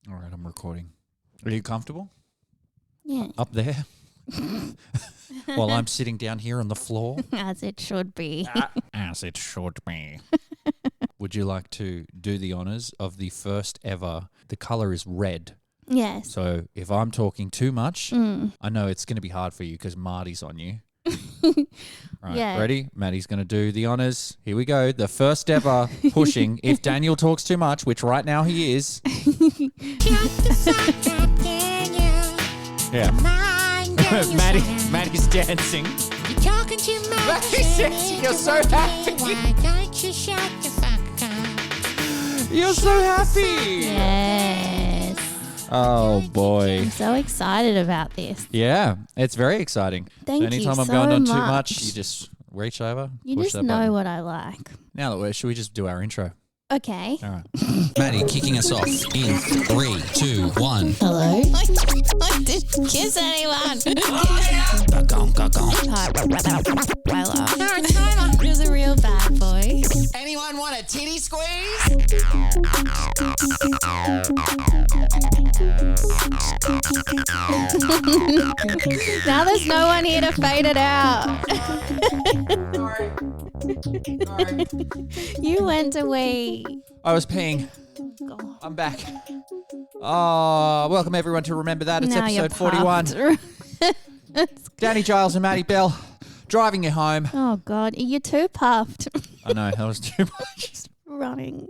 All right, I'm recording. Are you comfortable? Yeah. Up there? While I'm sitting down here on the floor? As it should be. As it should be. Would you like to do the honours of the first ever? The colour is red. Yes. So if I'm talking too much, I know it's going to be hard for you because Marty's on you. Right, Yeah. ready? Maddie's going to do the honours. Here we go. The first ever pushing. If Daniel talks too much, which right now he is. Yeah. Maddie's dancing. You're talking too much. Maddie's dancing. You're so happy. Why don't you shut the fuck up? You're so happy. Yes. Oh, boy. I'm so excited about this. Yeah, it's very exciting. Thank you Anytime I'm so going on too much. much, you just reach over. You push just that know button. what I like. Now that should we just do our intro? Okay. All right. Maddie kicking us off in 3, 2, 1. Hello. I didn't kiss anyone. Hi, Tyler. No, Tyler. Who's a real bad boy? Anyone want a titty squeeze? Now there's no one here to fade it out. You went away. I was peeing. God. I'm back. Oh, welcome everyone to Remember That. It's Now you're episode 41. puffed. Danny Giles and Maddie Bell driving you home. Oh, God. You're too puffed. I know, that was too much. running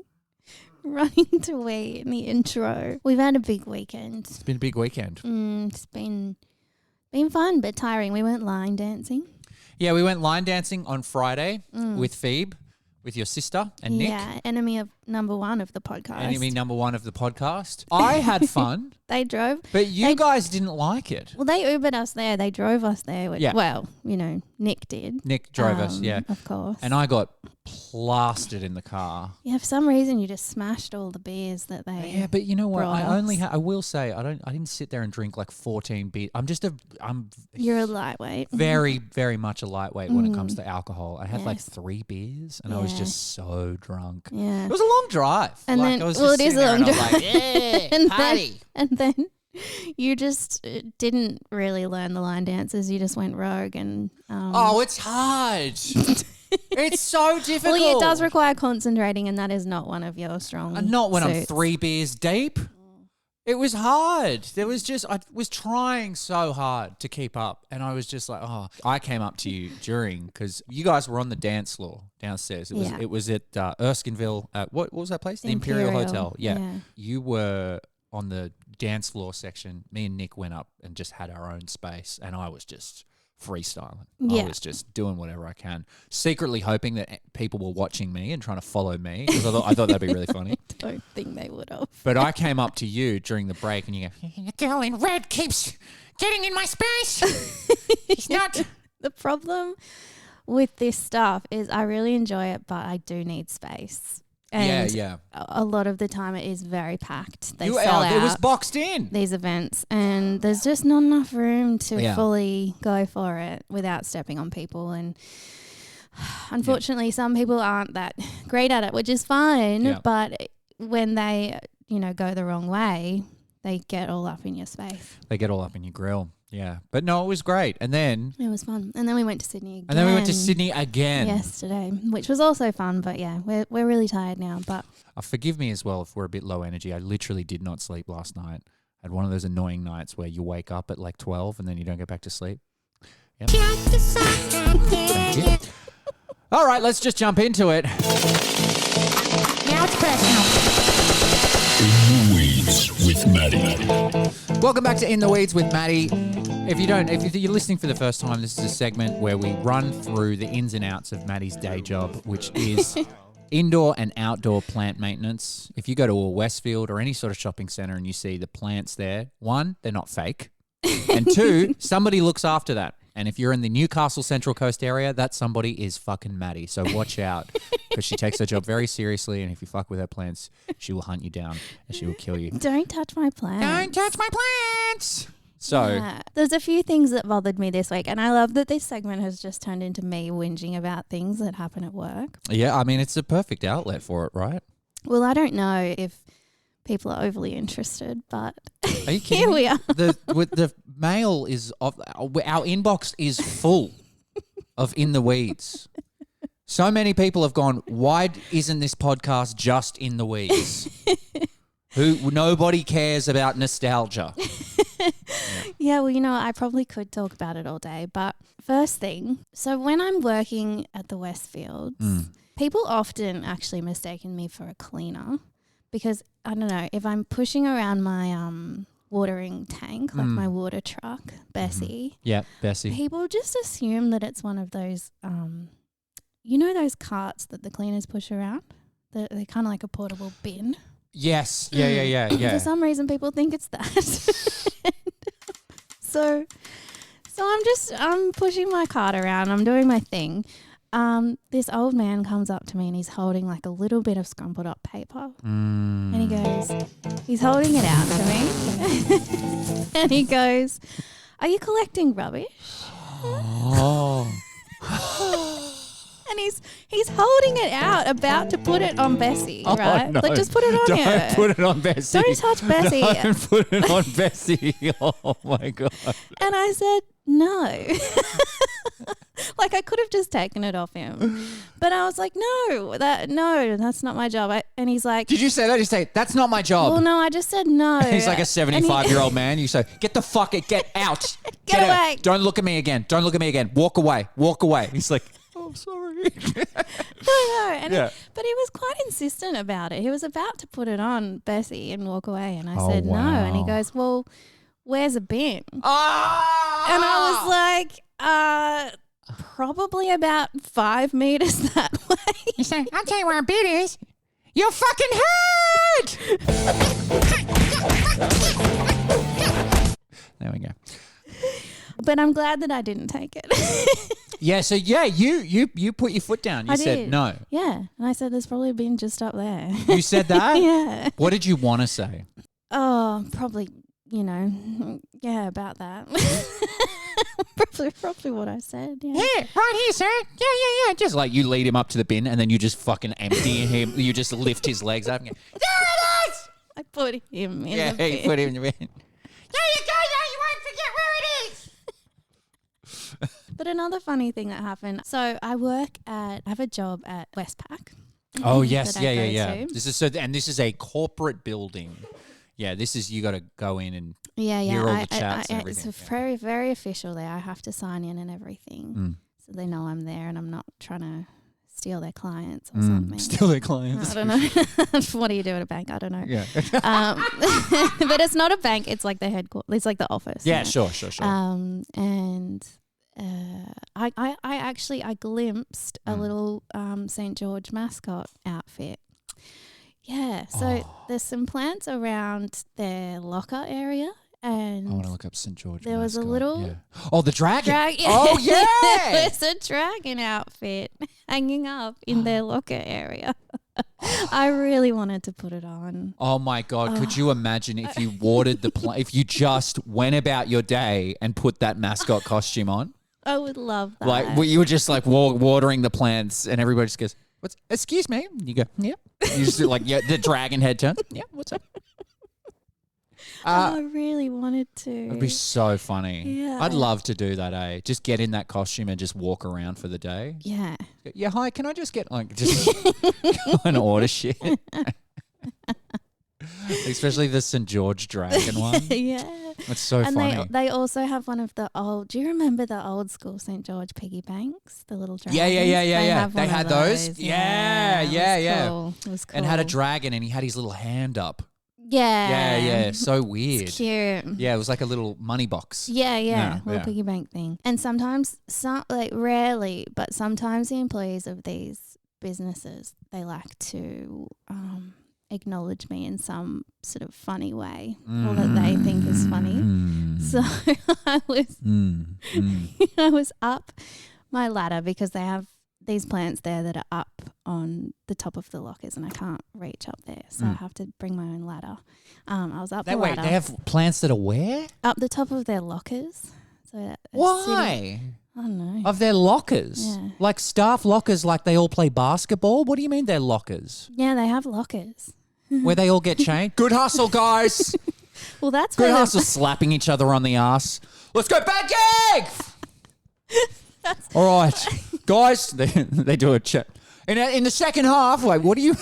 to wee in the intro. We've had a big weekend. It's been a big weekend. It's been fun but tiring. We went line dancing. Yeah, we went line dancing on Friday with Phoebe, with your sister and Nick. Yeah, enemy of number one of the podcast. Enemy number one of the podcast. I had fun, They drove. but you guys didn't like it. Well, they Ubered us there. They drove us there. Yeah. Well, Nick did. Nick drove us, yeah. Of course. And I got plastered in the car. Yeah, for some reason you just smashed all the beers that they. Yeah, but you know what? brought I only us. I will say I didn't sit there and drink like 14 beers. I'm You're a lightweight. very, very much a lightweight when it comes to alcohol. I had like Yes. 3 beers and I was Yeah. just so drunk. Yeah. It was a long drive. And like, then- I was well, just it is sitting a there and long I was like, yeah, And party. then you just didn't really learn the line dances. You just went rogue and. Oh, it's hard. It's so difficult. Well, it does require concentrating, and that is not one of your strong. And not when I'm suits. 3 beers deep. It was hard. There was just, I was trying so hard to keep up. And I was just like, oh, I came up to you during, because you guys were on the dance floor downstairs. Yeah. It was at Erskineville, what was that place? The Imperial Hotel. Yeah. yeah. You were on the dance floor section. Me and Nick went up and just had our own space. And I was just freestyling. Yeah. I was just doing whatever I can, secretly hoping that people were watching me and trying to follow me, because I thought that'd be really funny. Don't think they would have. But I came up to you during the break and you go, The girl in red keeps getting in my space. He's not. The problem with this stuff is I really enjoy it, but I do need space. And yeah. a lot of the time it is very packed. They You sell out. It was out boxed in. these events, and there's just not enough room to Yeah. fully go for it without stepping on people. And unfortunately, some people aren't that great at it, which is fine. Yeah. But when they, go the wrong way, they get all up in your space. They get all up in your grill. Yeah. But no, it was great. And then It was fun. And then we went to Sydney again. we went to Sydney again. yesterday, which was also fun. But yeah, we're really tired now. But Forgive me as well if we're a bit low energy. I literally did not sleep last night. I had one of those annoying nights where you wake up at like 12 and then you don't go back to sleep. Yep. Shut the fuck up, Thank you. All right, let's just jump into it. Now it's personal. In the Weeds with Maddie. Welcome back to In the Weeds with Maddie. If you're listening for the first time, this is a segment where we run through the ins and outs of Maddie's day job, which is indoor and outdoor plant maintenance. If you go to a Westfield or any sort of shopping centre and you see the plants there, 1, they're not fake. And 2, somebody looks after that. And if you're in the Newcastle Central Coast area, that somebody is fucking Maddie. So watch out, because she takes her job very seriously. And if you fuck with her plants, she will hunt you down and she will kill you. don't touch my plants. Don't touch my plants. So Yeah. There's a few things that bothered me this week, and I love that this segment has just turned into me whinging about things that happen at work. yeah, I mean, it's a perfect outlet for it, right? Well, I don't know if people are overly interested, but Are you kidding here me? we are. The mail is off. Our inbox is full of In the Weeds. So many people have gone, why isn't this podcast just In the Weeds? Nobody cares about nostalgia. Yeah, well, I probably could talk about it all day, but first thing, so when I'm working at the Westfields, people often actually mistaken me for a cleaner because, I don't know, if I'm pushing around my watering tank, like my water truck, Bessie, Yeah, Bessie. people just assume that it's one of those, those carts that the cleaners push around? They're kind of like a portable bin. Yes. Yeah. For some reason, people think it's that. So I'm pushing my cart around. I'm doing my thing. This old man comes up to me and he's holding like a little bit of scrumpled up paper. And he goes, he's holding it out to me. And he goes, "Are you collecting rubbish?" Oh. And he's holding it out, about to put it on Bessie, right? No. Like, just put it on her. Don't put it on Bessie. Don't touch Bessie. Don't put it on Bessie. Oh, my God. And I said, no. Like, I could have just taken it off him. But I was like, no, that's not my job. And he's like, Did you say that? You say, that's not my job. well, no, I just said no. He's like a And he- 75-year-old man. You say, get out. Get out. away. Don't look at me again. Walk away. He's like, oh, sorry. No. And Yeah. but he was quite insistent about it. He was about to put it on Bessie and walk away. And I Oh, said no. And he wow. goes, well, where's a bin? Ah! And I was like, probably about 5 meters that way. You say, I'll tell you where a bit is. Your fucking head! There we go. But I'm glad that I didn't take it. Yeah, so you put your foot down. You I said did. no. Yeah. And I said, there's probably a bin just up there. You said that? Yeah. What did you want to say? Oh, probably, yeah, about that. probably what I said. Yeah. Here, right here, sir. Yeah. Just like you lead him up to the bin and then you just fucking empty him. You just lift his legs up and go, there it is! I put him in Yeah, the you bin. put him in the bin. There you go, now you won't forget where it is. But another funny thing that happened. So I have a job at Westpac. Oh, yes. that I Yeah. go to. This is a corporate building. Yeah, this is, you got to go in and Yeah. hear all the chats and It's everything. very, very official there. I have to sign in and everything. Mm. So they know I'm there and I'm not trying to steal their clients or something. Still their clients. I don't know. What do you do at a bank? I don't know. Yeah. But it's not a bank. It's like the headquarters. It's like the office. Yeah, you know? sure. And I glimpsed a little St. George mascot outfit. Yeah, so there's some plants around their locker area, and I want to look up St. George. there was a mascot, little yeah. Oh, the dragon. Oh yeah. there was a dragon outfit hanging up in their locker area. I really wanted to put it on. Oh my God! Could you imagine if you watered the plant? If you just went about your day and put that mascot costume on, I would love that. like you were just like watering the plants, and everybody just goes, "What's? Excuse me?" You go, "Yep." You just do like the dragon head turn. Yeah, what's up? I really wanted to. It'd be so funny. Yeah. I'd love to do that. Just get in that costume and just walk around for the day. Yeah. Yeah, hi. Can I just get just go and order shit? Especially the St. George dragon one. Yeah. It's so And funny. they also have one of the old. Do you remember the old school St. George piggy banks? The little dragons. Yeah. have They one of had those? Yeah, it was yeah. Cool. It was cool. And had a dragon, and he had his little hand up. Yeah. Yeah. So weird. It's cute. Yeah, it was like a little money box. Yeah, Yeah, little yeah. piggy bank thing. And sometimes, rarely, but sometimes the employees of these businesses, they like to acknowledge me in some sort of funny way, or that they think is funny. So I was up my ladder because they have these plants there that are up on the top of the lockers, and I can't reach up there, so I have to bring my own ladder. I was up the Wait, ladder. they have plants that are where? Up the top of their lockers. So that Why? I don't know. Of their lockers? Yeah. Like staff lockers, like they all play basketball? What do you mean they're lockers? Yeah, they have lockers. where they all get chained. Good hustle, guys. Well, that's Good where hustle, slapping each other on the ass. Let's go back gig. All right, guys. They do a check. In the second half, like, what do you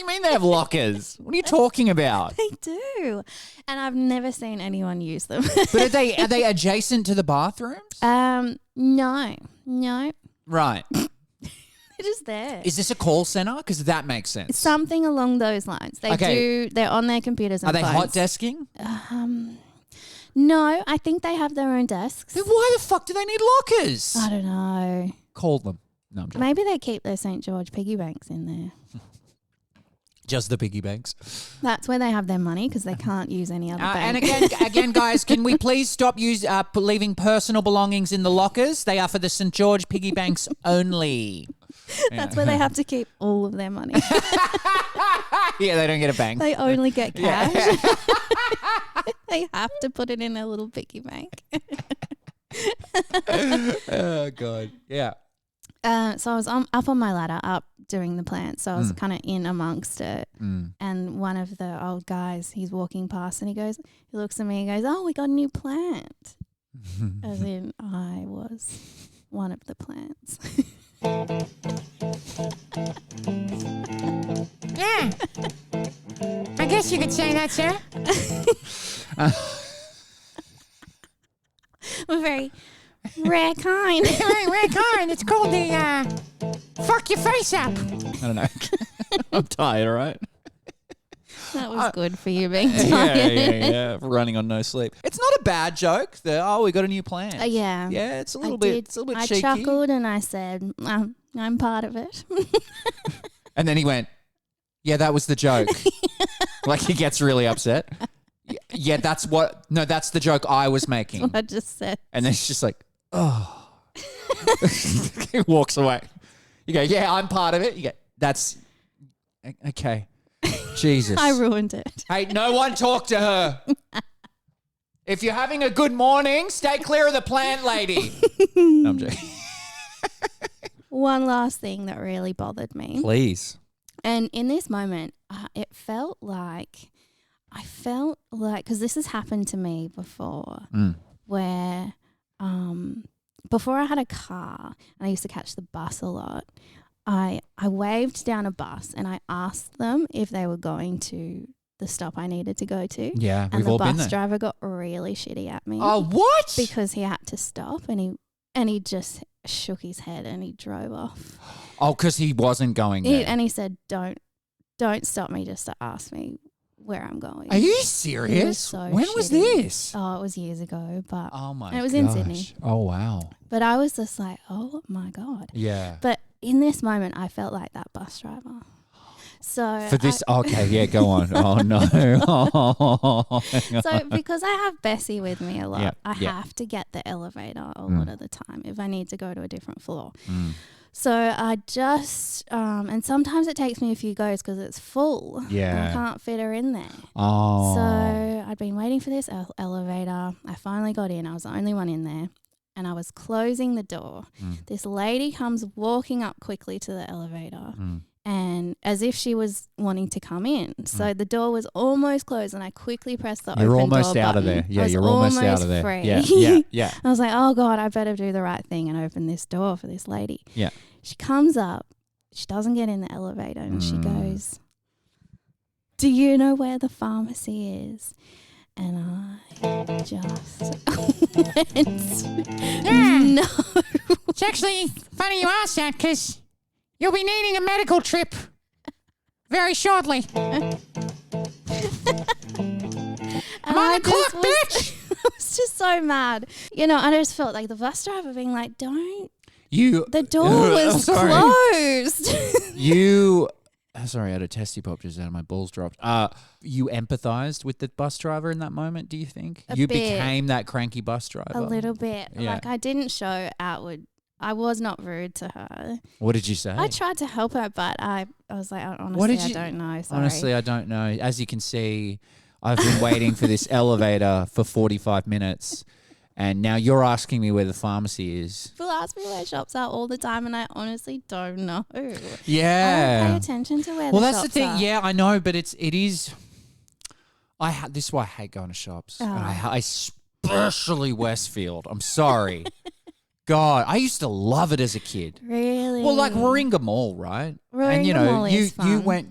mean they have lockers? What are you talking about? they do, and I've never seen anyone use them. But are they adjacent to the bathrooms? No, Right. they're just there. Is this a call center? Because that makes sense. Something along those lines. They're on their computers and Are they phones. hot desking? No, I think they have their own desks. Then why the fuck do they need lockers? I don't know. Call them. No, I'm joking. Maybe they keep their St. George piggy banks in there. Just the piggy banks. That's where they have their money because they can't use any other And bank. again, guys, can we please stop leaving personal belongings in the lockers? They are for the St. George piggy banks only. That's where they have to keep all of their money. Yeah, they don't get a bank. They only get cash. They have to put it in their little piggy bank. Oh, God. Yeah. So I was up on my ladder, up doing the plant. So I was kind of in amongst it. And one of the old guys, he's walking past and he looks at me and goes, "Oh, we got a new plant." As in, I was one of the plants. Yeah. I guess you could say that, sir. A very rare kind. Rare kind. It's called the fuck your face up. I don't know. I'm tired, all right? That was good for you being Yeah, tired. yeah. Running on no sleep. It's not a bad joke. We got a new plan. Yeah. Yeah, it's a little I bit. did. It's a little bit I cheeky. chuckled and I said, I'm part of it. And then he went, "Yeah, that was the joke." Like he gets really upset. Yeah, that's the joke I was making. I just said. And then he's just like, "Oh." He walks away. You go, "Yeah, I'm part of it." You go, "That's okay." Jesus. I ruined it. Hey, no one talk to her. If you're having a good morning, stay clear of the plant lady. No, I'm joking. One last thing that really bothered me. Please. And in this moment, it felt like, because this has happened to me before, where before I had a car, and I used to catch the bus a lot, I waved down a bus and I asked them if they were going to the stop I needed to go to. Yeah, And we've the all been bus there. driver got really shitty at me. Oh, what? Because he had to stop and he just shook his head and he drove off. Oh, because he wasn't going there. And he said, Don't stop me just to ask me where I'm going. Are you It was serious? so When was shitty. this? Oh, it was years ago, but Oh, my and it was gosh. in Sydney. Oh, wow. But I was just like, oh my God. Yeah. But in this moment, I felt like that bus driver. So For this, okay, yeah, go on. Oh, no. So because I have Bessie with me a lot, Yeah, I yeah. have to get the elevator a lot of the time if I need to go to a different floor. Mm. So I just, and sometimes it takes me a few goes because it's full. and Yeah. I can't fit her in there. Oh. So I'd been waiting for this elevator. I finally got in. I was the only one in there. And I was closing the door. This lady comes walking up quickly to the elevator. And as if she was wanting to come in. So the door was almost closed and I quickly pressed the You're open almost door out of button. there. Yeah, I was you're almost out of there. free. Yeah, yeah, yeah. I was like, oh God, I better do the right thing and open this door for this lady. Yeah. She comes up. She doesn't get in the elevator and she goes, "Do you know where the pharmacy is?" And I just went, Yeah. no. It's actually funny you asked that because you'll be needing a medical trip very shortly. And I'm on I the clock, just bitch. I was just so mad. You know, I just felt like the bus driver being like, don't. You. The door was Sorry. closed. You. Sorry, I had a testy pop just out of my balls dropped. You empathized with the bus driver in that moment, do you think? A You bit. became that cranky bus driver. A little bit. Yeah. Like I didn't show outward. I was not rude to her. What did you say? I tried to help her, but I was like, honestly, What did you- I don't know. Sorry. Honestly, I don't know. As you can see, I've been waiting for this elevator for 45 minutes. And now you're asking me where the pharmacy is. People ask me where shops are all the time, and I honestly don't know. I don't Yeah. pay attention to where Well, the that's shops the thing. are. Yeah, I know, but it is. This is why I hate going to shops. And I especially Westfield. I'm sorry. God, I used to love it as a kid. Really? Well, like Warringah Mall, right? And Warringah Mall is fun.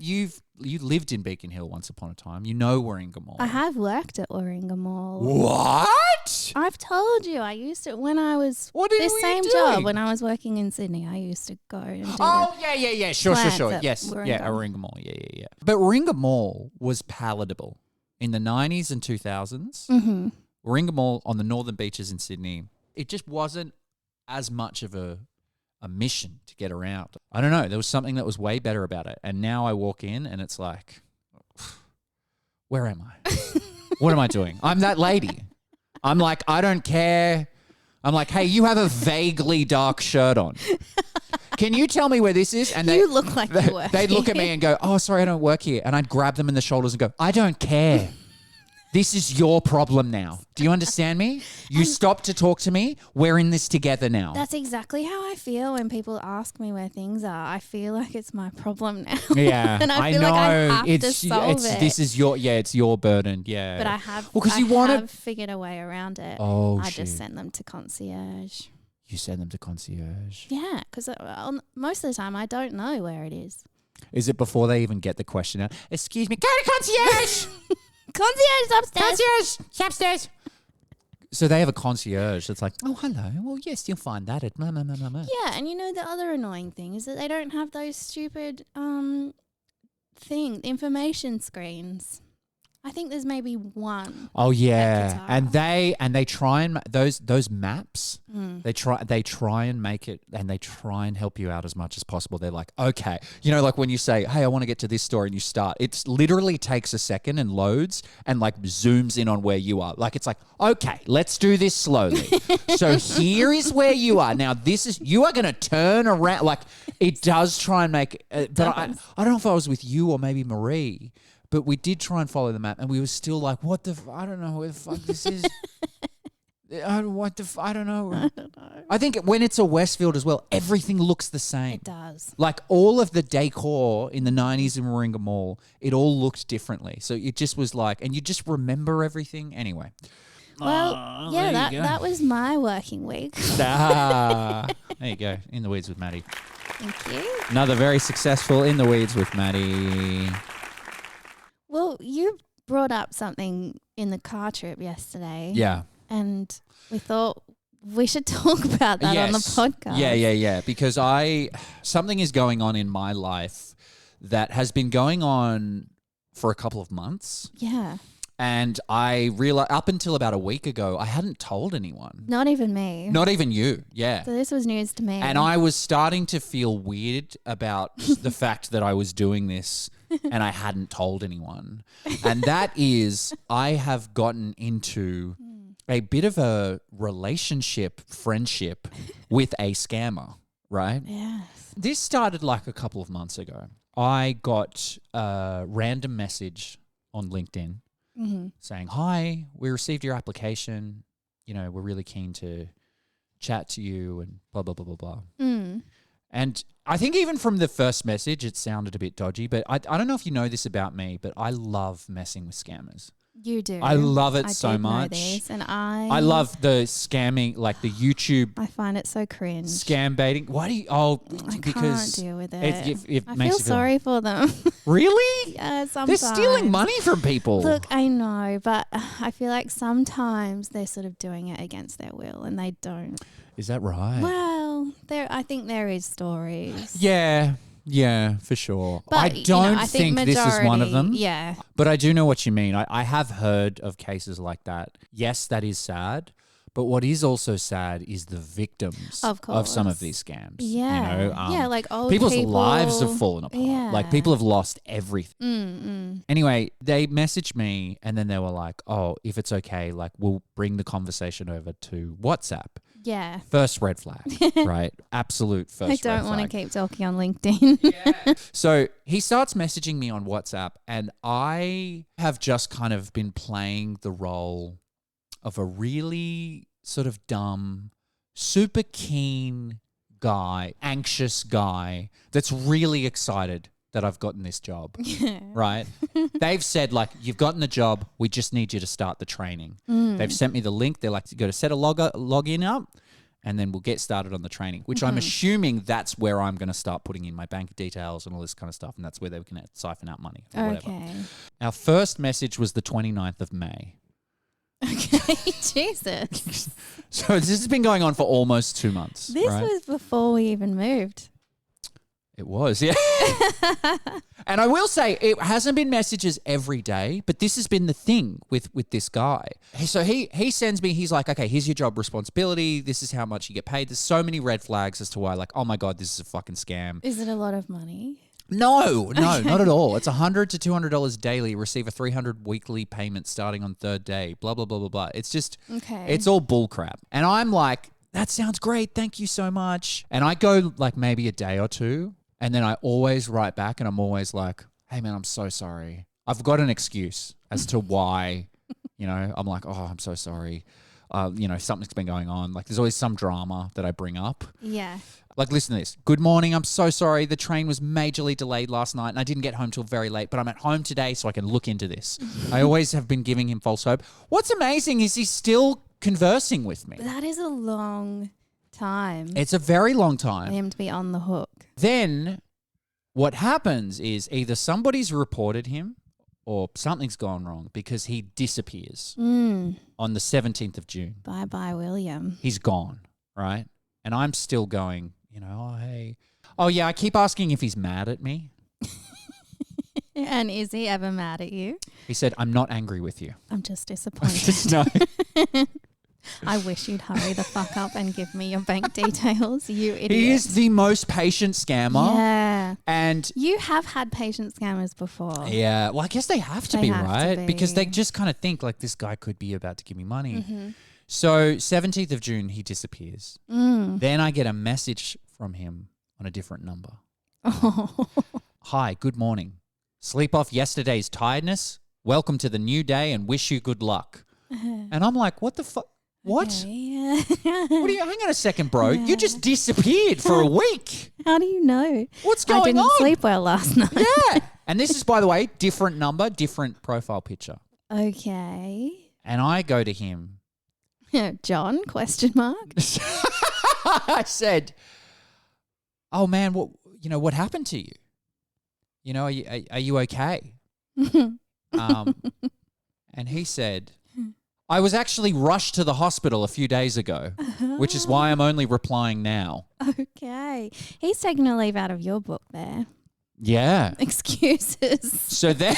You lived in Beacon Hill once upon a time. You know Warringah Mall. I have worked at Warringah Mall. What? I've told you, I used to, when I was, What this were you same doing? job, when I was working in Sydney, I used to go and do Oh, yeah. Sure. plants at Yes. Yeah, Warringah. Warringah Mall. Yeah. But Warringah Mall was palatable in the 90s and 2000s. Mm-hmm. Warringah Mall on the northern beaches in Sydney, it just wasn't as much of a mission to get around. I don't know. There was something that was way better about it. And now I walk in and it's like, where am I? What am I doing? I'm that lady. I'm like, I don't care. I'm like, hey, you have a vaguely dark shirt on. Can you tell me where this is? And You look like you work they'd look at here. me and go, oh, sorry, I don't work here. And I'd grab them in the shoulders and go, I don't care. This is your problem now. Do you understand me? You stop to talk to me. We're in this together now. That's exactly how I feel when people ask me where things are. I feel like it's my problem now. Yeah, and I feel know. like I have it's to solve it. This is your it's your burden. Yeah, But I have, Well, 'cause I you wanna- have figured a way around it. Oh, I shit. just sent them to concierge. You send them to concierge. Yeah, because most of the time I don't know where it is. Is it before they even get the question out? Excuse me, go to concierge. Concierge is upstairs. Concierge, it's upstairs. So they have a concierge that's like, oh, hello. Well, yes, you'll find that at blah, blah, blah, blah, blah. Yeah, and you know the other annoying thing is that they don't have those stupid information screens. I think there's maybe one. Oh yeah, Qatar. and they try and those maps. Mm. They try and make it, and they try and help you out as much as possible. They're like, okay, you know, like when you say, hey, I want to get to this store, and you start, it literally takes a second and loads and like zooms in on where you are. Like it's like, okay, let's do this slowly. So here is where you are now. You are going to turn around. Like it does try and make. But I don't know if I was with you or maybe Marie. But we did try and follow the map, and we were still like, "What the? I don't know where the fuck this is. I don't know. I think when it's a Westfield as well, everything looks the same. It does. Like all of the decor in the 90s in Warringah Mall, it all looked differently. So it just was like, and you just remember everything anyway. Well, yeah, that was my working week. There you go. In the Weeds with Maddie. Thank you. Another very successful In the Weeds with Maddie. Well, you brought up something in the car trip yesterday. Yeah. And we thought we should talk about that on the podcast. Yeah. Because something is going on in my life that has been going on for a couple of months. Yeah. And I realized up until about a week ago, I hadn't told anyone. Not even me. Not even you. Yeah. So this was news to me. And I was starting to feel weird about the fact that I was doing this and I hadn't told anyone. And that is, I have gotten into a bit of a friendship with a scammer, right? Yes. This started like a couple of months ago. I got a random message on LinkedIn saying, hi, we received your application. You know, we're really keen to chat to you and blah, blah, blah, blah, blah. Mm. And I think even from the first message, it sounded a bit dodgy, but I don't know if you know this about me, but I love messing with scammers. You do. I love it I so did know much. these, and I love the scamming, like the YouTube I find it so cringe. scam baiting. Why do you? Oh, I because can't deal with it. it I makes feel you sorry for them. Really? Yeah, sometimes. They're stealing money from people. Look, I know, but I feel like sometimes they're sort of doing it against their will, and they don't. Is that right? Well, I think there is stories. Yeah, for sure. But, I don't I think this is one of them. Yeah. But I do know what you mean. I have heard of cases like that. Yes, that is sad. But what is also sad is the victims Of some of course. these scams. Yeah. You know, Yeah, like old people's people. lives have fallen apart. Yeah. Like people have lost everything. Mm-mm. Anyway, they messaged me and then they were like, oh, if it's okay, like we'll bring the conversation over to WhatsApp. Yeah. First red flag, right? Absolute first I red don't want to flag. keep talking on LinkedIn. So he starts messaging me on WhatsApp, and I have just kind of been playing the role of a really sort of dumb, super keen guy, anxious guy that's really excited that I've gotten this job, right? They've said, like, you've gotten the job. We just need you to start the training. They've sent me the link. They're like, you got to set a login up, and then we'll get started on the training, which I'm assuming that's where I'm going to start putting in my bank details and all this kind of stuff, and that's where they can siphon out money or whatever. Okay. Our first message was the 29th of May. Okay. Jesus. So this has been going on for almost 2 months. This right? was before we even moved. It was, yeah. And I will say, it hasn't been messages every day, but this has been the thing with this guy. So he sends me, he's like, okay, here's your job responsibility. This is how much you get paid. There's so many red flags as to why, like, oh my God, this is a fucking scam. Is it a lot of money? No, not at all. It's $100 to $200 daily. Receive a $300 weekly payment starting on third day. Blah, blah, blah, blah, blah. It's just, Okay. it's all bull crap. And I'm like, that sounds great. Thank you so much. And I go like maybe a day or two. And then I always write back and I'm always like, hey man, I'm so sorry. I've got an excuse as to why, I'm like, oh, I'm so sorry. Something's been going on. Like there's always some drama that I bring up. Yeah. Like, listen to this. Good morning. I'm so sorry. The train was majorly delayed last night and I didn't get home till very late, but I'm at home today so I can look into this. I always have been giving him false hope. What's amazing is he's still conversing with me. That is a long time It's a very long for time. him to be on the hook. Then what happens is either somebody's reported him or something's gone wrong because he disappears on the 17th of June. Bye-bye, William. He's gone, right? And I'm still going, oh, hey. Oh, yeah, I keep asking if he's mad at me. And is he ever mad at you? He said, I'm not angry with you. I'm just disappointed. No. I wish you'd hurry the fuck up and give me your bank details, you idiot. He is the most patient scammer. Yeah. And You have had patient scammers before. yeah, well, I guess they have to They be, have to right? Because they be. just kind of think like this guy could be about to give me money. Mm-hmm. So 17th of June, he disappears. Then I get a message from him on a different number. Hi, good morning. Sleep off yesterday's tiredness. Welcome to the new day and wish you good luck. And I'm like, what the fuck? What? Okay. What are you? Hang on a second, bro. You just disappeared for a week. How do you know? What's going I didn't on? sleep well last night. Yeah. And this is, by the way, different number, different profile picture. Okay. And I go to him. John, question mark. I said, oh man, what happened to you? Are you okay? And he said, I was actually rushed to the hospital a few days ago, which is why I'm only replying now. Okay. He's taking a leave out of your book there. Yeah. Excuses. So then,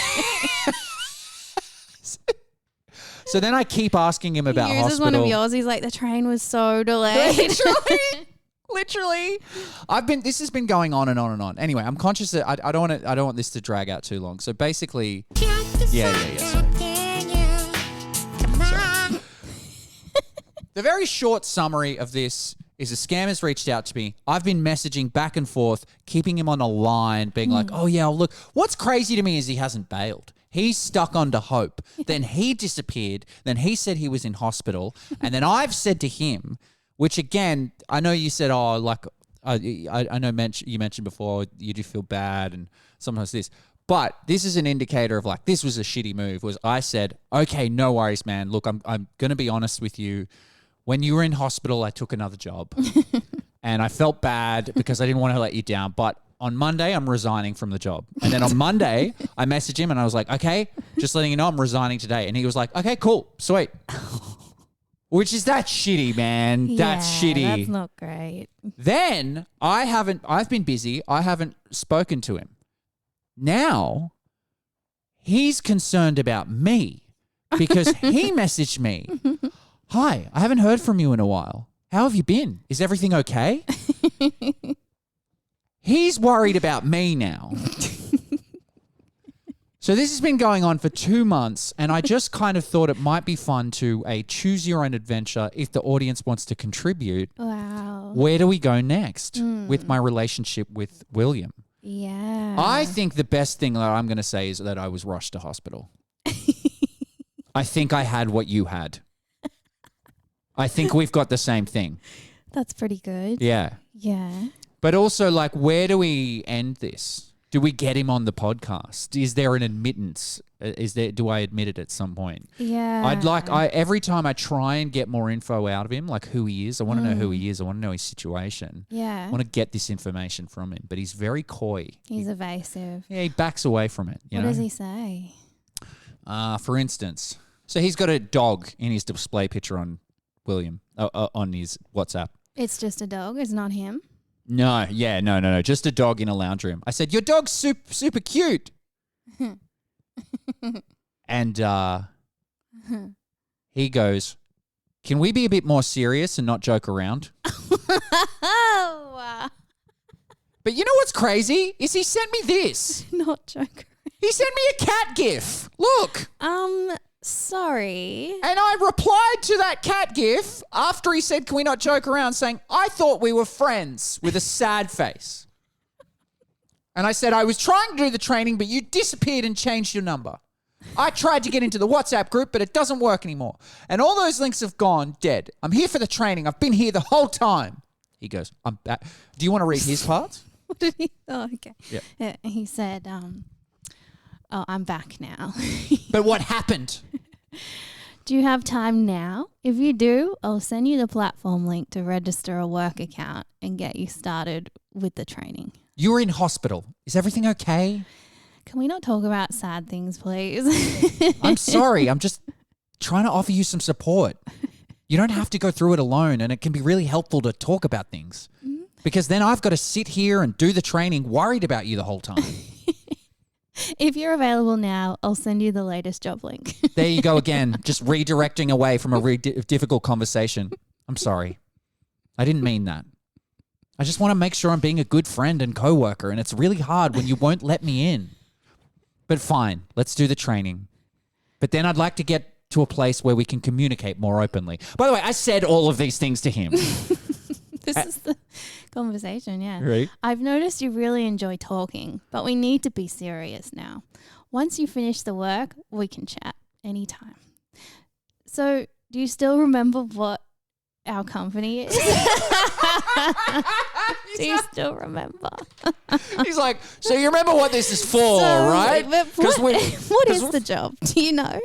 so then I keep asking him about He uses hospital. one of yours. He's like, the train was so delayed. Literally. This has been going on and on and on. Anyway, I'm conscious that I don't want this to drag out too long. So basically, yeah. Sorry. The very short summary of this is a scammer's reached out to me. I've been messaging back and forth, keeping him on a line, being like, oh yeah, look. What's crazy to me is he hasn't bailed. He's stuck onto hope. Then he disappeared. Then he said he was in hospital. And then I've said to him, which again, I know you said, oh, like, I know you mentioned before, you do feel bad and sometimes this. But this is an indicator of like, this was a shitty move, was I said, okay, no worries, man. Look, I'm going to be honest with you. When you were in hospital, I took another job and I felt bad because I didn't want to let you down. But on Monday, I'm resigning from the job. And then on Monday, I messaged him and I was like, okay, just letting you know I'm resigning today. And he was like, okay, cool, sweet. Which is that shitty, man. That's shitty. That's not great. Then I've been busy. I haven't spoken to him. Now he's concerned about me because he messaged me. Hi, I haven't heard from you in a while. How have you been? Is everything okay? He's worried about me now. So this has been going on for 2 months, and I just kind of thought it might be fun to choose your own adventure if the audience wants to contribute. Wow. Where do we go next with my relationship with William? Yeah. I think the best thing that I'm going to say is that I was rushed to hospital. I think I had what you had. I think we've got the same thing. That's pretty good. Yeah. Yeah. But also, like, where do we end this? Do we get him on the podcast? Is there an admittance? Do I admit it at some point? Yeah. Every time I try and get more info out of him, like who he is, I want to know who he is. I want to know his situation. I Yeah. want to get this information from him, but he's very coy. He's evasive. Yeah, he backs away from it. You What know? does he say? For instance, so he's got a dog in his display picture on William, on his WhatsApp. It's just a dog. It's not him. No, just a dog in a lounge room. I said, your dog's super cute. And he goes, can we be a bit more serious and not joke around? Oh, But you know what's crazy? Is he sent me this. not joke. He sent me a cat gif. Look. Sorry. And I replied to that cat gif after he said, can we not joke around, saying, I thought we were friends, with a sad face. And I said, I was trying to do the training, but you disappeared and changed your number. I tried to get into the WhatsApp group, but it doesn't work anymore. And all those links have gone dead. I'm here for the training. I've been here the whole time. He goes, I'm back. Do you want to read his part? What did he? Oh, okay. Yeah. He said, "Oh, I'm back now. But what happened? Do you have time now? If you do, I'll send you the platform link to register a work account and get you started with the training." You were in hospital. Is everything okay? Can we not talk about sad things, please? I'm sorry. I'm just trying to offer you some support. You don't have to go through it alone, and it can be really helpful to talk about things. Because then I've got to sit here and do the training worried about you the whole time. If you're available now, I'll send you the latest job link. There you go again, just redirecting away from a difficult conversation. I'm sorry. I didn't mean that. I just want to make sure I'm being a good friend and coworker, and it's really hard when you won't let me in. But fine, let's do the training. But then I'd like to get to a place where we can communicate more openly. By the way, I said all of these things to him. This is the conversation, yeah. Right. I've noticed you really enjoy talking, but we need to be serious now. Once you finish the work, we can chat anytime. So, do you still remember what our company is? Do you still remember? He's like, so you remember what this is for, right? But what is the job? Do you know?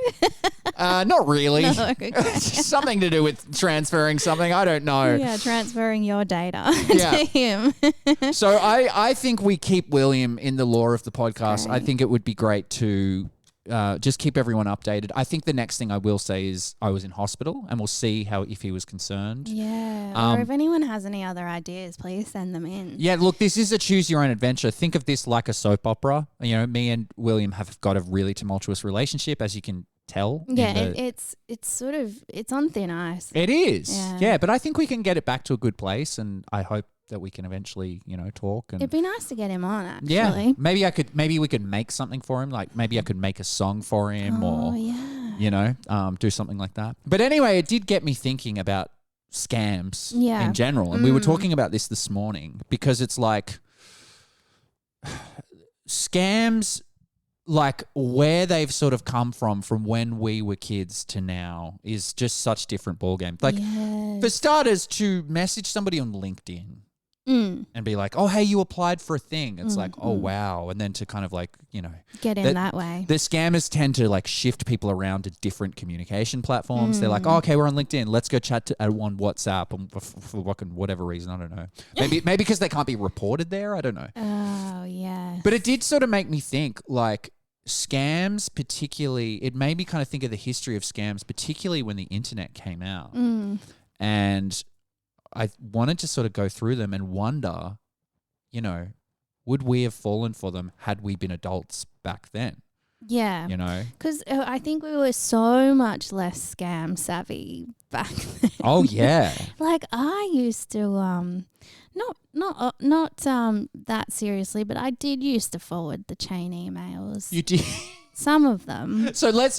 Not really. No, okay. Something to do with transferring something. I don't know. Yeah, transferring your data Yeah. to him. So I think we keep William in the lore of the podcast. I Great. think it would be great to just keep everyone updated. I think the next thing I will say is I was in hospital, and we'll see if he was concerned. Yeah. Or if anyone has any other ideas, please send them in. Yeah, look, this is a choose your own adventure. Think of this like a soap opera. You know, me and William have got a really tumultuous relationship, as you can tell. in Yeah, the- it's sort of, it's on thin ice. It is. Yeah. Yeah, but I think we can get it back to a good place, and I hope that we can eventually, talk and It'd be nice to get him on, actually. yeah. Maybe we could make something for him. Like maybe I could make a song for him Oh, or yeah. do something like that. But anyway, it did get me thinking about scams Yeah. in general. And we were talking about this morning because it's like scams, like where they've sort of come from when we were kids to now is just such different ballgame. Like for starters, to message somebody on LinkedIn and be like, oh, hey, you applied for a thing. It's like, oh, wow. And then to kind of like, Get in that way. the scammers tend to like shift people around to different communication platforms. They're like, oh, okay, we're on LinkedIn. Let's go chat on WhatsApp for whatever reason. I don't know. Maybe because they can't be reported there. I don't know. Oh, yeah. But it did sort of make me think like scams, particularly, it made me kind of think of the history of scams, particularly when the internet came out. And I wanted to sort of go through them and wonder, would we have fallen for them had we been adults back then? Yeah. Because I think we were so much less scam savvy back then. Oh, yeah. Like I used to not that seriously, but I did used to forward the chain emails. You did. Some of them. So that's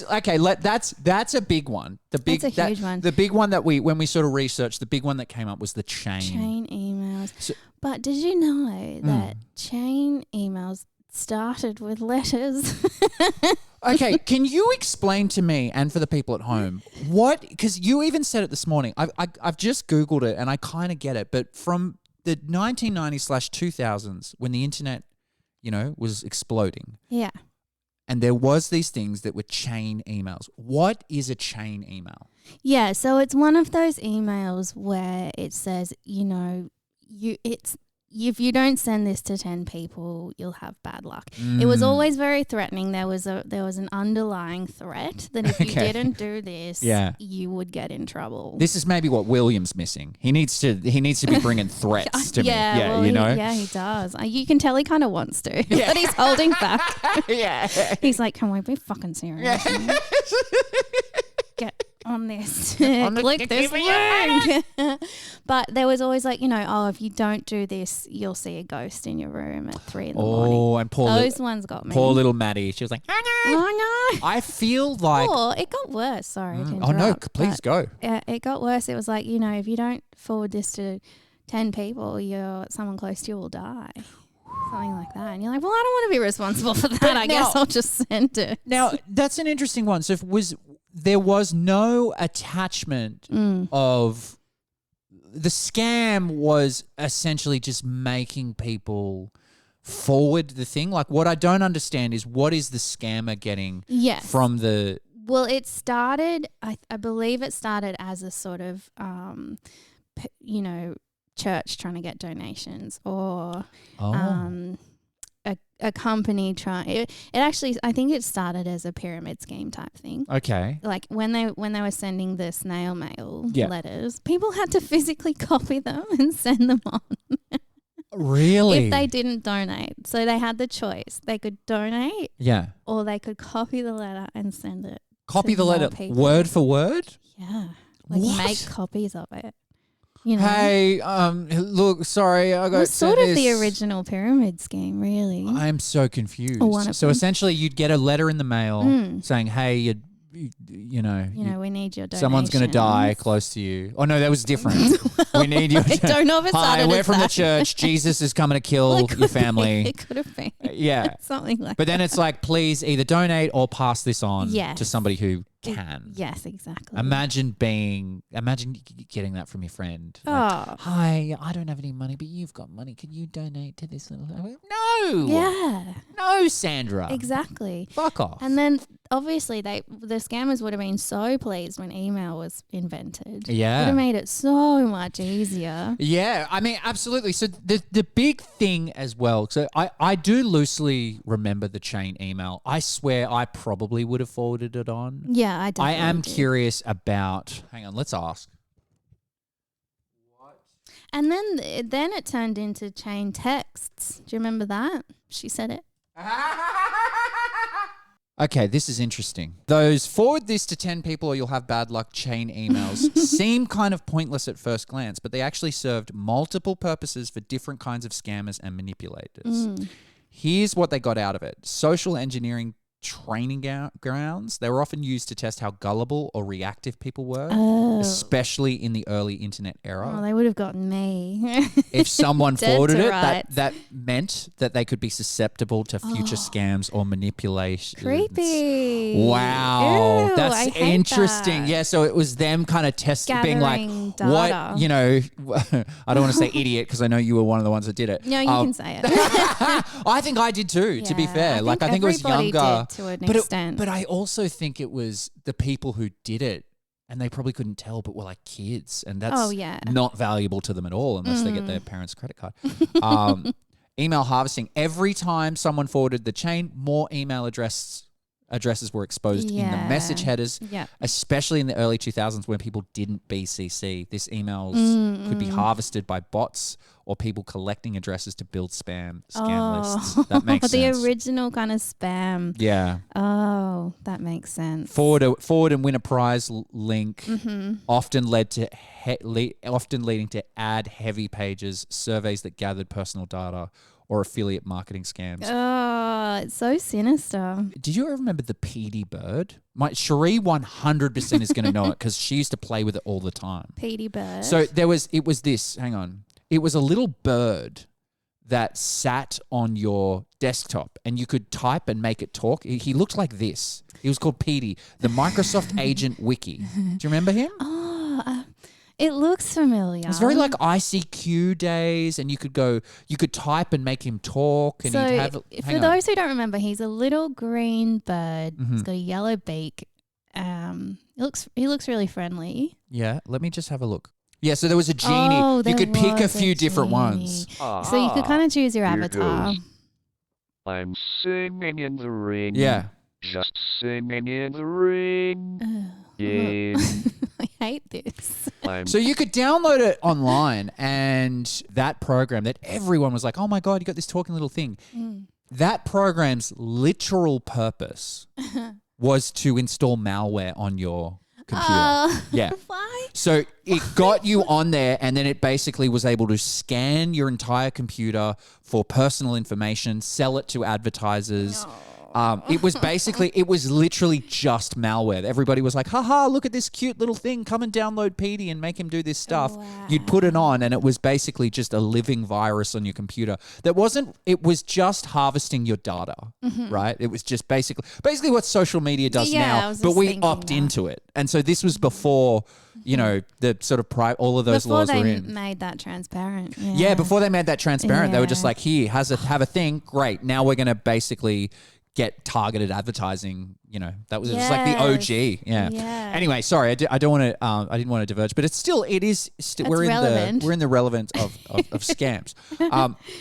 a big one. That's a huge one. The big one that when we sort of researched, the big one that came up was the Chain emails. So- But did you know that chain emails started with letters? Okay, can you explain to me and for the people at home because you even said it this morning. I've just Googled it and I kind of get it, but from the 1990s/2000s when the internet, was exploding Yeah. and there was these things that were chain emails. What is a chain email? Yeah, so it's one of those emails where it says, if you don't send this to 10 people, you'll have bad luck. It was always very threatening. There was an underlying threat that if you Okay. didn't do this, Yeah. you would get in trouble. This is maybe what William's missing. He needs to be bringing threats to me. well, you know? he does. You can tell he kind of wants to, but he's holding back. Yeah. He's like, can we be fucking serious? Get on this. On the- Click this give me your link. But there was always like, if you don't do this, you'll see a ghost in your room at 3 in the morning. Oh, and Those ones got me. poor little Maddie. She was like, oh no. Oh, no. I feel like. Or it got worse. Sorry to interrupt. Oh no! Please but, go. it got worse. It was like, if you don't forward this to 10 people, someone close to you will die. Something like that. And you're like, well, I don't want to be responsible for that. I guess I'll just send it. Now that's an interesting one. So there was no attachment of the scam was essentially just making people forward the thing. Like what I don't understand is what is the scammer getting Yes. from the Well, it started, I believe it started as a sort of, church trying to get donations or a company trying. It actually, I think it started as a pyramid scheme type thing. Okay. Like when they were sending the snail mail Yeah. letters, people had to physically copy them and send them on. Really? If they didn't donate. So they had the choice. They could donate Yeah. or they could copy the letter and send it. Copy to the more letter people. word for word? Yeah. Like What? make copies of it. Hey, Look, sorry, I it got was sort of the this. original pyramid scheme, really. I am so confused. Or one of So them. essentially, you'd get a letter in the mail saying, "Hey, we need your donations. Someone's going to die close to you." Oh no, that was different. We need you. I don't know if it Hi, started we're as from the that. church. Jesus is coming to kill Well, it your could be. family. It could have been. Yeah. Something like But then it's like, please either donate or pass this on Yes. to somebody who can. Yes, exactly. Imagine getting that from your friend. Like, Oh. hi, I don't have any money, but you've got money. Can you donate to this little? No. Yeah, No, Sandra. exactly. Fuck off. And then obviously the scammers would have been so pleased when email was invented. Yeah. Would have made it so much easier. Yeah, I mean, absolutely. So the big thing as well, so I do loosely remember the chain email. I swear I probably would have forwarded it on. Yeah, I I definitely am did. curious about, hang on, let's ask. And then it turned into chain texts. Do you remember that? She said it. Okay, this is interesting. Those forward this to 10 people or you'll have bad luck chain emails seem kind of pointless at first glance, but they actually served multiple purposes for different kinds of scammers and manipulators. Here's what they got out of it. Social engineering training grounds. They were often used to test how gullible or reactive people were, especially in the early internet era. Oh, they would have gotten me. If someone Dead forwarded to it, rights. that meant that they could be susceptible to future scams or manipulations. Creepy. Wow, Ew, I that's hate interesting. that. Yeah, so it was them kind of being like, Gathering what, data. I don't want to say idiot because I know you were one of the ones that did it. No, you can say it. I think I did too, to be Yeah, fair. I think it was everybody younger. did to an but extent. but I also think it was the people who did it and they probably couldn't tell, but were like kids. And that's Oh, yeah. not valuable to them at all unless they get their parents' credit card. Email harvesting. Every time someone forwarded the chain, more email addresses were exposed in the Yeah. message headers, Yep. especially in the early 2000s when people didn't BCC. This emails could be harvested by bots or people collecting addresses to build scam lists. That makes the sense. original kind of spam. Yeah. Oh, that makes sense. Forward and win a prize link often led to often leading to ad heavy pages, surveys that gathered personal data, or affiliate marketing scams. Oh, it's so sinister. Did you ever remember the PD bird? Cherie 100% is going to know it because she used to play with it all the time. Petey bird. So it was this. Hang on. It was a little bird that sat on your desktop and you could type and make it talk. He looked like this. He was called Petey, the Microsoft Agent Wiki. Do you remember him? Oh, it looks familiar. It's very like ICQ days, and you could type and make him talk, and So, he'd have. for those who don't remember, he's a little green bird. Mm-hmm. He's got a yellow beak. He looks really friendly. Yeah, let me just have a look. Yeah, so there was a genie. Oh, You there could pick a was few different ones. So you could kind of choose your Here avatar. goes. I'm singing in the ring. Yeah. Just singing in the ring. Yeah. I hate this. I'm So you could download it online, and that program that everyone was like, "Oh my god, you got this talking little thing." That program's literal purpose was to install malware on your computer. Yeah. Why? So it got you on there, and then it basically was able to scan your entire computer for personal information, sell it to advertisers. It was literally just malware. Everybody was like, haha, look at this cute little thing. Come and download Petey and make him do this stuff. You'd put it on, and it was basically just a living virus on your computer. It was just harvesting your data, right? It was just basically what social media does Yeah, I now, was but just we thinking opt that. into it. And so this was before, the sort of all of those Before laws they were in. made that transparent. Yeah, before they made that transparent, they were just Yeah. like, here, have a thing. Great. Now we're going to basically get targeted advertising. That was it was like the OG. Yeah. Yeah. Anyway, sorry, I didn't want to diverge, but it is we're relevant. we're in the relevance of scams.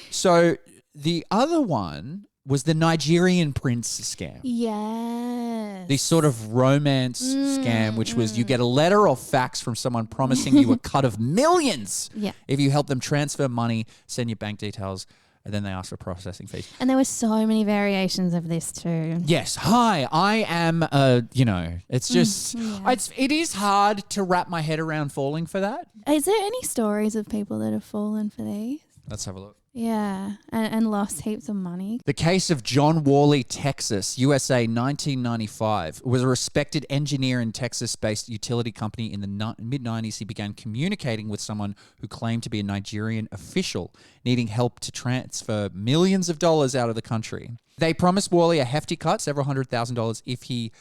So the other one was the Nigerian prince scam. Yes. The sort of romance scam, which was you get a letter or fax from someone promising you a cut of millions Yeah. if you help them transfer money, send your bank details, and then they ask for processing fees. And there were so many variations of this too. Yes. Hi, I am, it's just, it is hard to wrap my head around falling for that. Is there any stories of people that have fallen for these? Let's have a look. Yeah. And lost heaps of money. The case of John Worley, Texas, USA, 1995, was a respected engineer in Texas-based utility company. In the mid-90s, he began communicating with someone who claimed to be a Nigerian official, needing help to transfer millions of dollars out of the country. They promised Worley a hefty cut, several $100,000, if he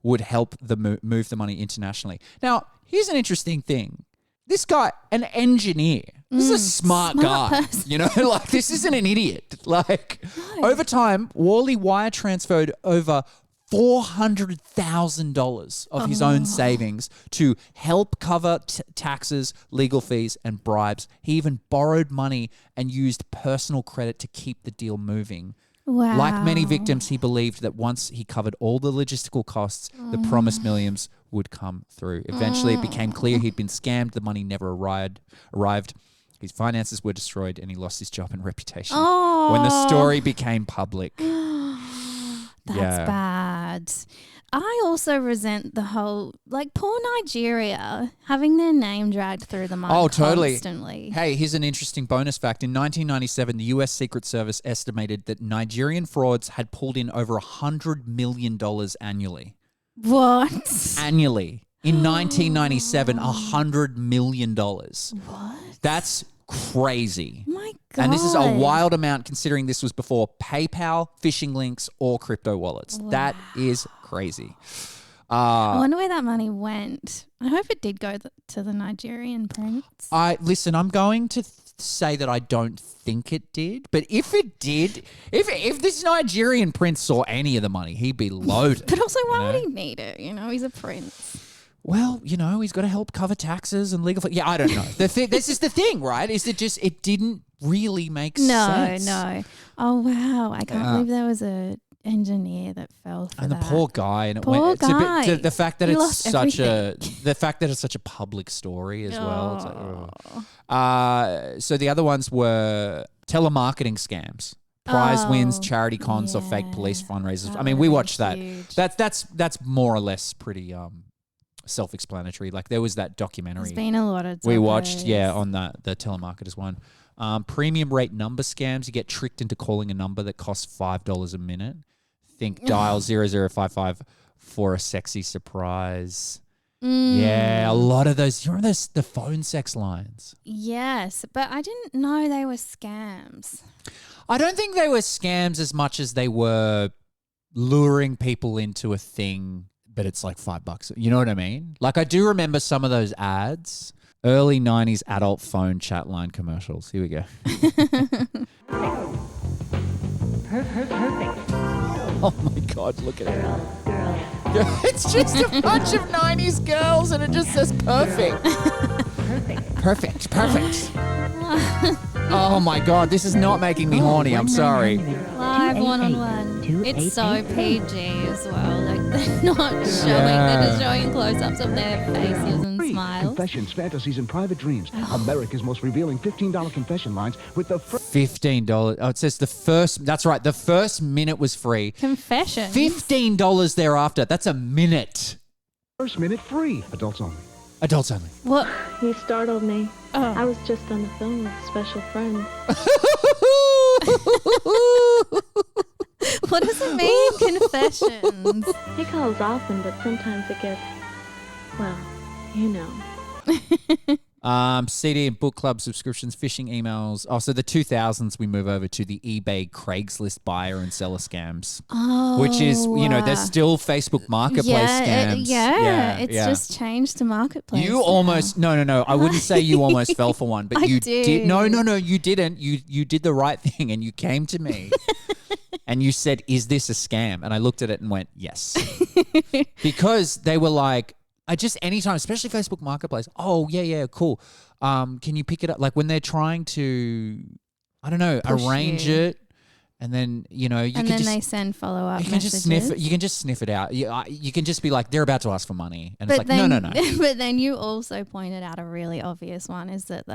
would help move the money internationally. Now, here's an interesting thing. This guy, an engineer, this is a smart guy, person. like this isn't an idiot. Like over time, Worley wire transferred over $400,000 of his own savings to help cover taxes, legal fees, and bribes. He even borrowed money and used personal credit to keep the deal moving. Wow. Like many victims, he believed that once he covered all the logistical costs, the promised millions would come through. Eventually, it became clear he'd been scammed. The money never arrived. His finances were destroyed, and he lost his job and reputation. When the story became public. That's bad. I also resent the whole, poor Nigeria having their name dragged through the mud. Oh, totally. Constantly. Hey, here's an interesting bonus fact. In 1997, the U.S. Secret Service estimated that Nigerian frauds had pulled in over $100 million annually. What? Annually. In 1997, $100 million. What? That's crazy. My God. And this is a wild amount considering this was before PayPal, phishing links, or crypto wallets. That is crazy. I wonder where that money went. I hope it did go to the Nigerian prince. Listen, I'm going to say that I don't think it did, but if it did, if this Nigerian prince saw any of the money, he'd be loaded. But also, why would he need it? He's a prince. Well, he's got to help cover taxes and legal. Yeah, I don't know. This is the thing, right? Is it just it didn't really make sense? No. Oh wow! I can't believe there was a engineer that fell for And that. the poor guy, and it Poor went. It's a guy. bit, the fact that He it's lost such everything. the fact that it's such a public story as well. It's Oh. so the other ones were telemarketing scams, prize wins, charity cons, or fake police fundraisers. I mean, we watched that. Huge. That's more or less pretty self-explanatory. Like there was that documentary There's been a lot of we watched, docos. on the telemarketers one. Premium rate number scams. You get tricked into calling a number that costs $5 a minute. Think dial 0055 for a sexy surprise. Yeah, a lot of those. You remember the phone sex lines? Yes, but I didn't know they were scams. I don't think they were scams as much as they were luring people into a thing, but it's like $5. You know what I mean? Like I do remember some of those ads, early 90s adult phone chat line commercials. Here we go. Oh my God, look at it. It's just a bunch of 90s girls and it just says perfect. Perfect. Oh my God, this is not making me horny. I'm sorry. Live one-on-one. It's so PG as well. Like they're not showing, they're just showing close-ups of their faces and smiles. Confessions, fantasies, and private dreams. America's most revealing $15 confession lines with the $15. Oh, it says the first. That's right. The first minute was free. Confession. $15 thereafter. That's a minute. first minute free. Adults only. Adults only. What? You startled me. Oh. I was just on the phone with a special friend. What does it mean, confessions? He calls often, but sometimes it gets, well, you know. CD and book club subscriptions, phishing emails. Oh, so the 2000s we move over to the eBay Craigslist buyer and seller scams. Oh. Which is, there's still Facebook Marketplace scams. It's just changed to Marketplace. You almost, no. I wouldn't say you almost fell for one, but I you did. No, you didn't. You did the right thing and you came to me and you said, is this a scam? And I looked at it and went, yes. Because they were like, anytime, especially Facebook Marketplace. Oh, yeah, cool. Can you pick it up? Like when they're trying to, I don't know, Push arrange you. it, and then they send follow-up You can messages. just sniff it. You can just sniff it out. You can just be like, they're about to ask for money, and it's like, no. But then you also pointed out a really obvious one: is that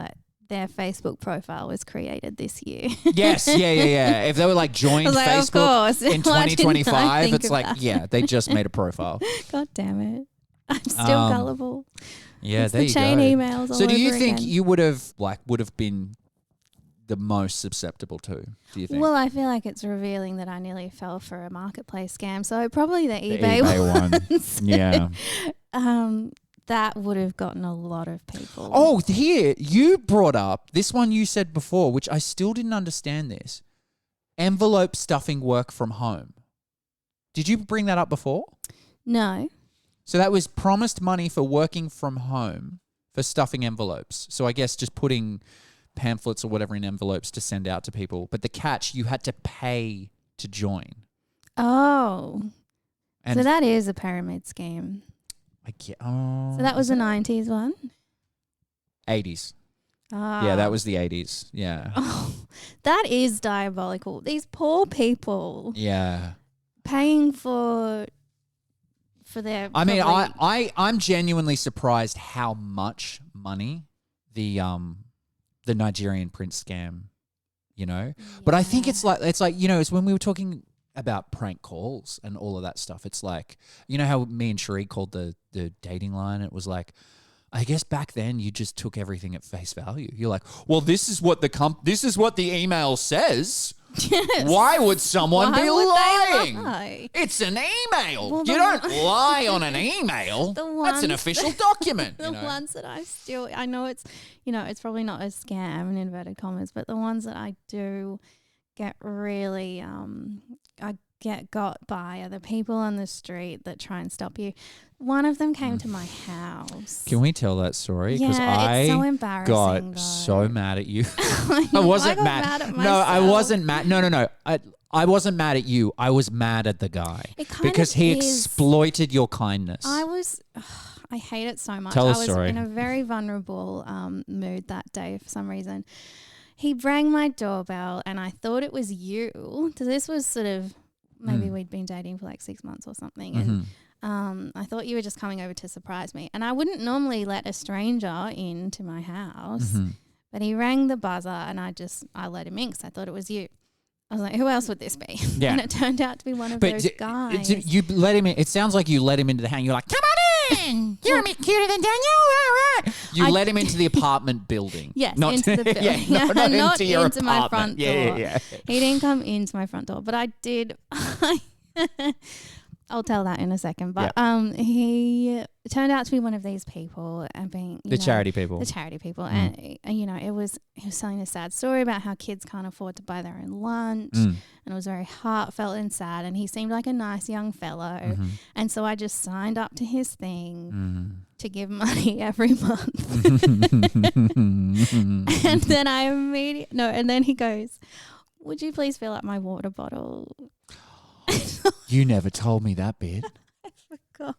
their Facebook profile was created this year. Yes, yeah. If they were like joined Of Facebook course. in Why didn't I 2025, think it's of like, that? they just made a profile. God damn it! I'm still gullible. Yeah, It's there the you chain go. emails all So do you over think again. you would have been the most susceptible to? Do you think? Well, I feel like it's revealing that I nearly fell for a marketplace scam. So probably the the eBay one. ones. Yeah. That would have gotten a lot of people. Oh, here you brought up this one you said before, which I still didn't understand this. Envelope stuffing work from home. Did you bring that up before? No. So that was promised money for working from home for stuffing envelopes. So I guess just putting pamphlets or whatever in envelopes to send out to people. But the catch, you had to pay to join. Oh. And So that is a pyramid scheme. I get, oh, So that was a 90s one? 80s. Ah. Yeah, that was the 80s. Yeah. Oh, that is diabolical. These poor people Yeah. paying for their. I mean, probably- I'm genuinely surprised how much money the Nigerian prince scam, But I think it's like it's when we were talking about prank calls and all of that stuff. It's like, how me and Cherie called the dating line. It was like, I guess back then you just took everything at face value. You're like, well, this is what the email says. Yes. Why would someone Why be would they lying? lie? It's an email. Well, you the don't one- lie on an email. The That's an ones official that- document. The ones that I know it's, it's probably not a scam in inverted commas, but the ones that I do get really, I get got by are the people on the street that try and stop you. One of them came to my house. Can we tell that story? Because Yeah, it's so I embarrassing, got though. so mad at you. I I wasn't got mad. at No, I myself. wasn't mad. No. I wasn't mad at you. I was mad at the guy It kind because of he is. exploited your kindness. I hate it so much. Tell I a was story. in a very vulnerable mood that day for some reason. He rang my doorbell and I thought it was you. So this was sort of, maybe we'd been dating for like 6 months or something. And I thought you were just coming over to surprise me. And I wouldn't normally let a stranger into my house. But he rang the buzzer and I let him in because I thought it was you. I was like, who else would this be? Yeah. And it turned out to be one of those guys. You let him in. It sounds like you let him into the house. You're like, come on in. You're cuter than Daniel. All right. You let him into the apartment building. Yes, not into the building. Yeah, not Not into your into my apartment. front door. Yeah. He didn't come into my front door, but I did. I'll tell that in a second. But he turned out to be one of these people and being The charity people. The charity people. And he was telling a sad story about how kids can't afford to buy their own lunch. And it was very heartfelt and sad. And he seemed like a nice young fellow. And so I just signed up to his thing to give money every month. And then and then he goes, "Would you please fill up my water bottle?" You never told me that bit. I forgot.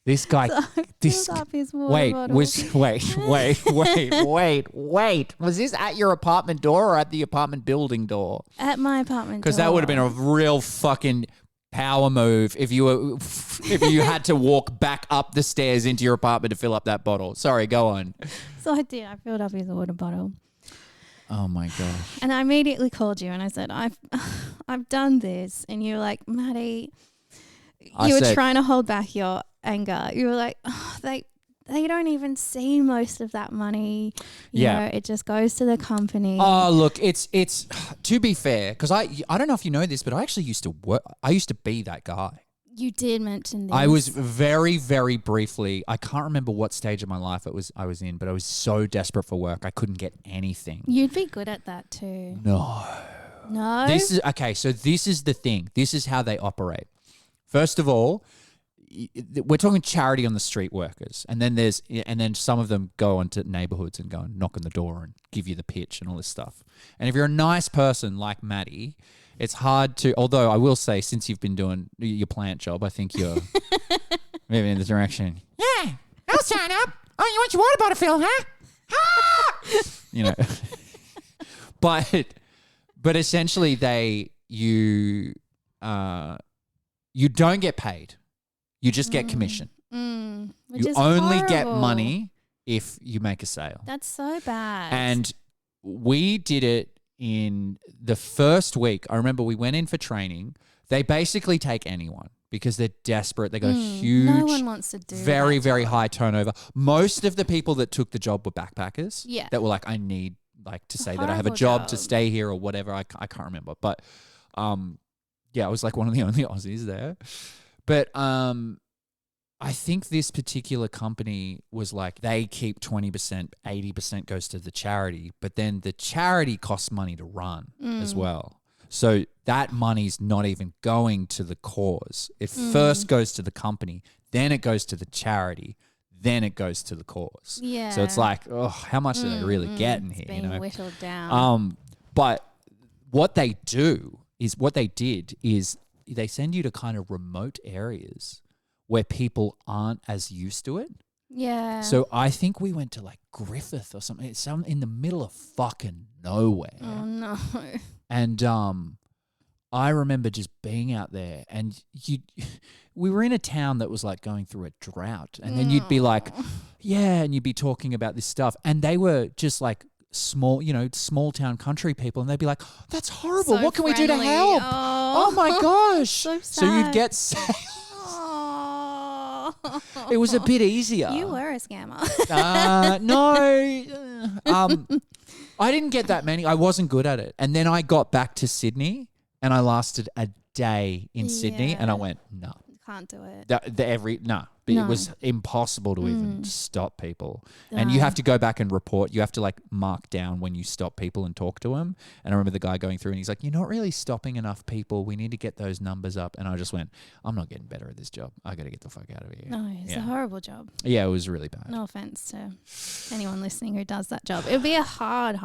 This guy, So I this filled up his water bottle. wait. Was this at your apartment door or at the apartment building door? At my apartment Because that would have been a real fucking power move if you had to walk back up the stairs into your apartment to fill up that bottle. Sorry, go on. So I did. I filled up his water bottle. Oh my gosh. And I immediately called you and I said, I've done this. And you were like, Maddie, you were trying to hold back your anger. You were like, they don't even see most of that money. You know, it just goes to the company. Oh, look, it's to be fair, because I don't know if you know this, but I actually used to work. I used to be that guy. You did mention this. I was very, very briefly. I can't remember what stage of my life I was in, but I was so desperate for work I couldn't get anything. You'd be good at that too. No. This is okay. So this is the thing. This is how they operate. First of all, we're talking charity on the street workers, and then some of them go onto neighborhoods and go and knock on the door and give you the pitch and all this stuff. And if you're a nice person like Maddie, it's hard to. Although I will say, since you've been doing your plant job, I think you're moving in the direction. Yeah, I'll sign up. Oh, you want your water bottle filled, huh? You know, but essentially you don't get paid. You just get commission. Which You is only get horrible. money if you make a sale. That's so bad. And we did it in the first week. I remember we went in for training. They basically take anyone because they're desperate. They got a huge, no one wants to do very, that very job. high turnover. Most of the people that took the job were backpackers. Yeah. That were like, I need to say that I have a horrible job to job. stay here or whatever. I can't remember. But yeah, I was like one of the only Aussies there. But I think this particular company was like they keep 20%, 80% goes to the charity, but then the charity costs money to run as well. So that money's not even going to the cause. It first goes to the company, then it goes to the charity, then it goes to the cause. Yeah. So it's like, oh, how much are they really getting It's here? being You know? whittled down. But what they did is they send you to kind of remote areas where people aren't as used to it. Yeah. So I think we went to like Griffith or something. It's in the middle of fucking nowhere. Oh no. And I remember just being out there, and we were in a town that was like going through a drought, and then you'd be like, yeah, and you'd be talking about this stuff, and they were just like small town country people, and they'd be like, that's horrible. So What can we do to friendly. help? Oh. Oh my gosh. So So you'd sad. get it was a bit easier. You were a scammer. No. I didn't get that many. I wasn't good at it. And then I got back to Sydney, and I lasted a day in Sydney, and I Yeah. went, no. Can't do it. It No. was impossible to even stop people. And you have to go back and report. You have to like mark down when you stop people and talk to them. And I remember the guy going through and he's like, you're not really stopping enough people. We need to get those numbers up. And I just went, I'm not getting better at this job. I got to get the fuck out of here. No, it's a horrible job. Yeah, it was really bad. No offense to anyone listening who does that job. It would be a hard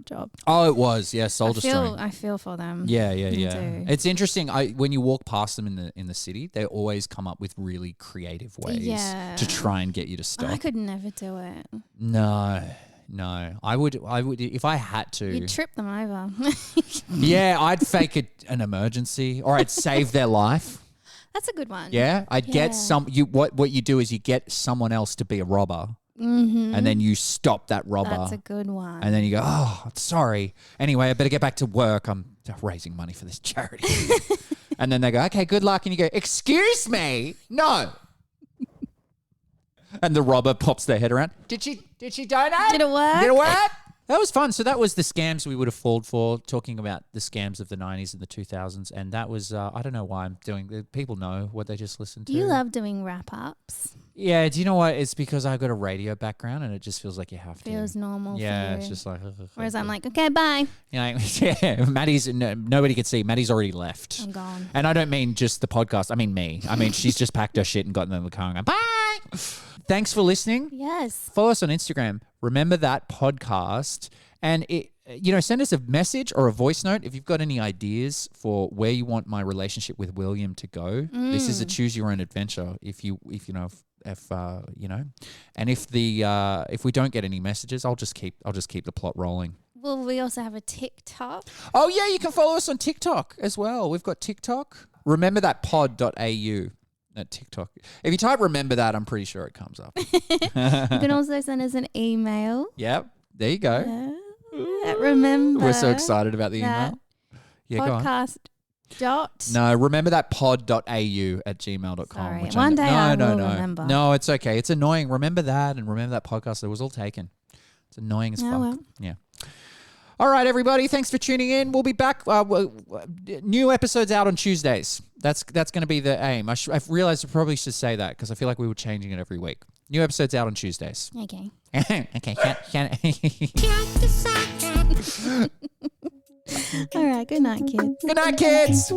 job. Oh, it was. Yeah, soul destroying. I feel for them. Yeah. do. It's interesting. When you walk past them in the city, they always come up with really creative ways to try and get you to stop. I could never do it. No. I would if I had to. You'd trip them over. Yeah, I'd fake an emergency, or I'd save their life. That's a good one. Yeah, I'd get what you do is you get someone else to be a robber, and then you stop that robber. That's a good one. And then you go, oh, sorry. Anyway, I better get back to work. I'm raising money for this charity. And then they go, okay, good luck. And you go, excuse me? No. And the robber pops their head around. Did she donate? Did it work? Did it work? That was fun. So that was the scams we would have fallen for, talking about the scams of the 90s and the 2000s. And that was, I don't know why I'm doing, people know what they just listened to. Do you love doing wrap-ups? Yeah, do you know what? It's because I've got a radio background and it just feels like you have to. Feels normal Yeah, for you. it's just like... Whereas I'm like, okay, bye. You know, yeah, Maddie's, nobody could see. Maddie's already left. I'm gone. And I don't mean just the podcast. I mean me. I mean, she's just packed her shit and gotten in the car and gone, bye! Thanks for listening. Yes. Follow us on Instagram. Remember that podcast. And, send us a message or a voice note if you've got any ideas for where you want my relationship with William to go. This is a choose your own adventure. And if we don't get any messages, I'll just keep the plot rolling. Well, we also have a TikTok. Oh yeah, you can follow us on TikTok as well. We've got TikTok. Remember that pod.au. At TikTok. If you type remember that, I'm pretty sure it comes up. You can also send us an email. Yep. There you go. Remember. We're so excited about the that email. Yeah, go on. podcast dot. No, remember that pod.au@gmail.com. Sorry. Which One day I will no. remember. No, it's okay. It's annoying. Remember that and remember that podcast. It was all taken. It's annoying as fuck. Well. Yeah. All right, everybody. Thanks for tuning in. We'll be back. New episodes out on Tuesdays. That's going to be the aim. I've realized I probably should say that because I feel like we were changing it every week. New episodes out on Tuesdays. Okay. Okay. All right. Good night, kids. Good night, kids.